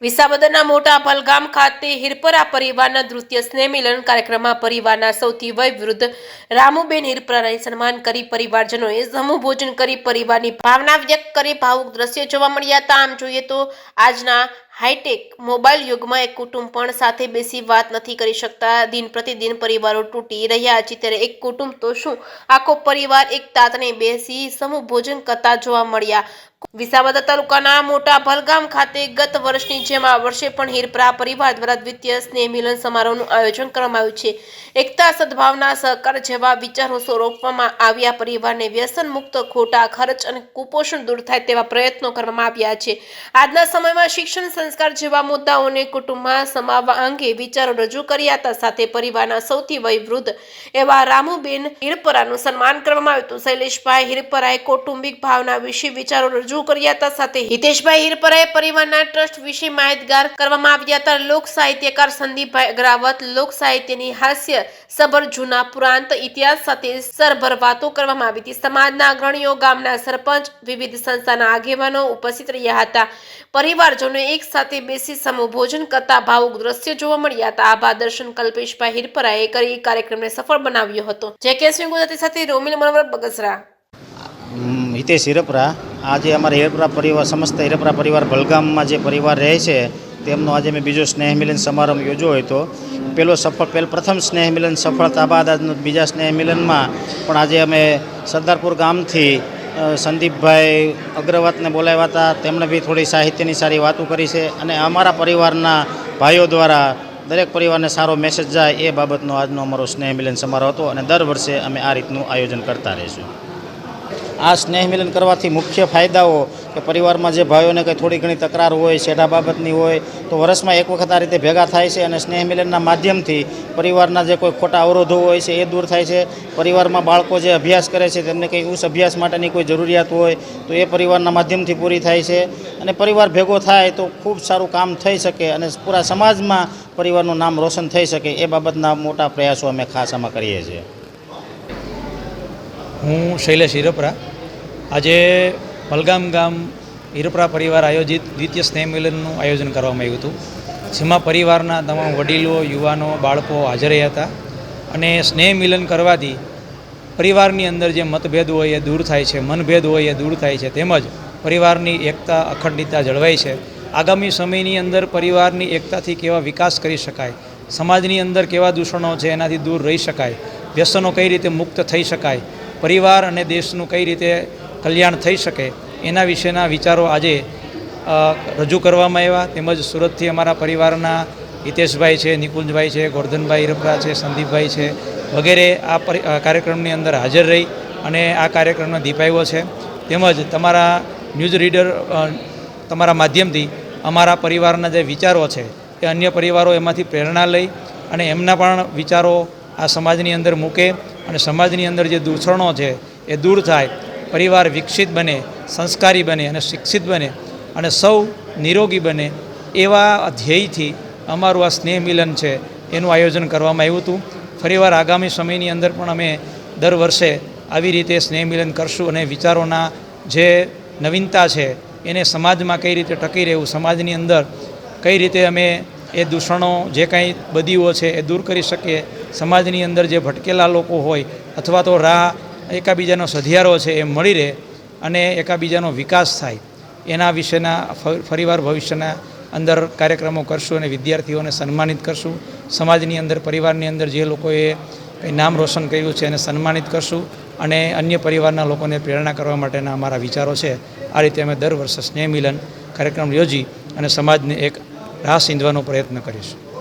વિસાવદરના મોટા ભલગામ ખાતે હિરપરા પરિવારના નૃત્ય સ્નેહ મિલન કાર્યક્રમમાં પરિવારના સૌથી વયવૃદ્ધ રામુબેન હિરપરાને સન્માન કરી પરિવારજનોએ સમૂહ ભોજન કરી પરિવારની ભાવના વ્યક્ત કરી ભાવુક દ્રશ્યો જોવા મળ્યા હતા। આમ જોઈએ તો આજના હાઈટેક મોબાઈલ યુગમાં એક કુટુંબ પણ સાથે બેસી વાત નથી કરી શકતા। દિન પ્રતિદિન પરિવારો તૂટી રહ્યા છે, ત્યારે એક કુટુંબ તો શું આખો પરિવાર એક તાતને બેસી સમૂહ ભોજન કરતા જોવા મળ્યા। વિસાવદર તાલુકાના મોટા ભલગામ ખાતે ગત વર્ષની જેમ આ વર્ષે પણ હિરપરા પરિવાર દ્વારા દ્વિતીય સ્નેહ મિલન સમારોહનું આયોજન કરવામાં આવ્યું છે। એકતા, સદભાવના, સહકાર જેવા વિચારો રોપવામાં આવ્યા। પરિવારને વ્યસન મુક્ત, ખોટા ખર્ચ અને કુપોષણ દૂર થાય તેવા પ્રયત્નો કરવામાં આવ્યા છે। આજના સમયમાં શિક્ષણ, સંસ્કાર જેવા મુદ્દાઓને કુટુંબમાં સમાવવા અંગે વિચારો રજૂ કર્યા હતા। સાથે પરિવારના સૌથી વયવૃદ્ધ એવા રામુબેન હિરપરાનું સન્માન કરવામાં આવ્યું હતું। શૈલેષભાઈ હિરપરાએ કૌટુંબિક ભાવના વિશે વિચારો રજૂ કર્યા હતા। સાથે હિતેશભાઈ હિરપરાએ પરિવારના ટ્રસ્ટ વિશે માહિતગાર કરવામાં આવ્યા હતા। લોક સાહિત્યકાર સંદીપભાઈ અગ્રવાત લોક સાહિત્યની હાસ્ય સભર જૂના પુરાંત ઇતિહાસ સાથે સરભર વાતો કરવામાં આવી હતી। સમાજના અગ્રણીઓ, ગામના સરપંચ, વિવિધ સંસ્થાના આગેવાનો ઉપસ્થિત રહ્યા હતા। પરિવારજનો એક સાથે બેસી સમૂહ ભોજન કરતા ભાવુક દ્રશ્યો જોવા મળ્યા હતા। આભાર દર્શન કલ્પેશભાઈ હિરપરાએ કરી કાર્યક્રમને સફળ બનાવ્યો હતો। જેકે ગુજરાતી સાથે રોમિલ મનોહર બગસરા। હિતેશ હિરપરા આજે અમારા હિરપરા પરિવાર સમસ્ત હિરપરા પરિવાર ભલગામમાં જે પરિવાર રહે છે તેમનો આજે મેં બીજો સ્નેહ મિલન સમારંભ યોજ્યો હતો। પ્રથમ સ્નેહ મિલન સફળતા બાદ આજનો બીજા સ્નેહ મિલનમાં પણ આજે અમે સરદારપુર ગામથી સંદીપભાઈ અગ્રવાતને બોલાવ્યા હતા। તેમણે બી થોડી સાહિત્યની સારી વાતો કરી છે અને અમારા પરિવારના ભાઈઓ દ્વારા દરેક પરિવારને સારો મેસેજ જાય એ બાબતનો આજનો અમારો સ્નેહ મિલન સમારોહ હતો અને દર વર્ષે અમે આ રીતનું આયોજન કરતા રહીશું। આ સ્નેહ મિલન કરવાથી મુખ્ય ફાયદાઓ કે પરિવારમાં જે ભાઈઓને કંઈ થોડી ઘણી તકરાર હોય, સેઢા બાબતની હોય તો વર્ષમાં એક વખત આ રીતે ભેગા થાય છે અને સ્નેહ મિલનના માધ્યમથી પરિવારના જે કોઈ ખોટા અવરોધો હોય છે એ દૂર થાય છે। પરિવારમાં બાળકો જે અભ્યાસ કરે છે તેમને કંઈ ઉચ્ચ અભ્યાસ માટેની કોઈ જરૂરિયાત હોય તો એ પરિવારના માધ્યમથી પૂરી થાય છે અને પરિવાર ભેગો થાય તો ખૂબ સારું કામ થઈ શકે અને પૂરા સમાજમાં પરિવારનું નામ રોશન થઈ શકે એ બાબતના મોટા પ્રયાસો અમે ખાસ આમાં કરીએ છીએ। હું શૈલેષ હિરપરા આજે ભલગામ ગામ હિરપરા પરિવાર આયોજિત દ્વિતીય સ્નેહ મિલનનું આયોજન કરવામાં આવ્યું હતું, જેમાં પરિવારના તમામ વડીલો, યુવાનો, બાળકો હાજર રહ્યા હતા અને સ્નેહ મિલન કરવાથી પરિવારની અંદર જે મતભેદ હોય એ દૂર થાય છે, મનભેદ હોય એ દૂર થાય છે, તેમજ પરિવારની એકતા, અખંડિતતા જળવાય છે। આગામી સમયની અંદર પરિવારની એકતાથી કેવા વિકાસ કરી શકાય, સમાજની અંદર કેવા દૂષણો છે એનાથી દૂર રહી શકાય, વ્યસનો કઈ રીતે મુક્ત થઈ શકાય, પરિવાર અને દેશનું કઈ રીતે કલ્યાણ થઈ શકે એના વિશેના વિચારો આજે રજૂ કરવામાં આવ્યા। તેમજ સુરતથી અમારા પરિવારના હિતેશભાઈ છે, નિકુંજભાઈ છે, ગોરધનભાઈ હિરપરા છે, સંદીપભાઈ છે વગેરે આ કાર્યક્રમની અંદર હાજર રહી અને આ કાર્યક્રમને દીપાવ્યો છે। તેમજ તમારા ન્યૂઝ રીડર તમારા માધ્યમથી અમારા પરિવારના જે વિચારો છે એ અન્ય પરિવારો એમાંથી પ્રેરણા લઈ અને એમના પણ વિચારો આ સમાજની અંદર મૂકે અને સમાજની અંદર જે દૂષણો છે એ દૂર થાય, પરિવાર વિકસિત બને, સંસ્કારી બને અને શિક્ષિત બને અને સૌ નિરોગી બને એવા ધ્યેયથી અમારું આ સ્નેહ મિલન છે એનું આયોજન કરવામાં આવ્યું હતું। ફરીવાર આગામી સમયની અંદર પણ અમે દર વર્ષે આવી રીતે સ્નેહ મિલન કરશું અને વિચારોના જે નવીનતા છે એને સમાજમાં કઈ રીતે ટકી રહેવું, સમાજની અંદર કઈ રીતે અમે એ દૂષણો જે કાંઈ બદીઓ છે એ દૂર કરી શકીએ, સમાજની અંદર જે ભટકેલા લોકો હોય અથવા તો એકાબીજાનો સધિયારો છે એ મળી રહે અને એકાબીજાનો વિકાસ થાય એના વિશેના ફરીવાર ભવિષ્યના અંદર કાર્યક્રમો કરશું અને વિદ્યાર્થીઓને સન્માનિત કરશું। સમાજની અંદર, પરિવારની અંદર જે લોકોએ કંઈ નામ રોશન કર્યું છે એને સન્માનિત કરશું અને અન્ય પરિવારના લોકોને પ્રેરણા કરવા માટેના અમારા વિચારો છે। આ રીતે અમે દર વર્ષે સ્નેહ મિલન કાર્યક્રમ યોજી અને સમાજને એક રાહ સીંધવાનો પ્રયત્ન કરીશું।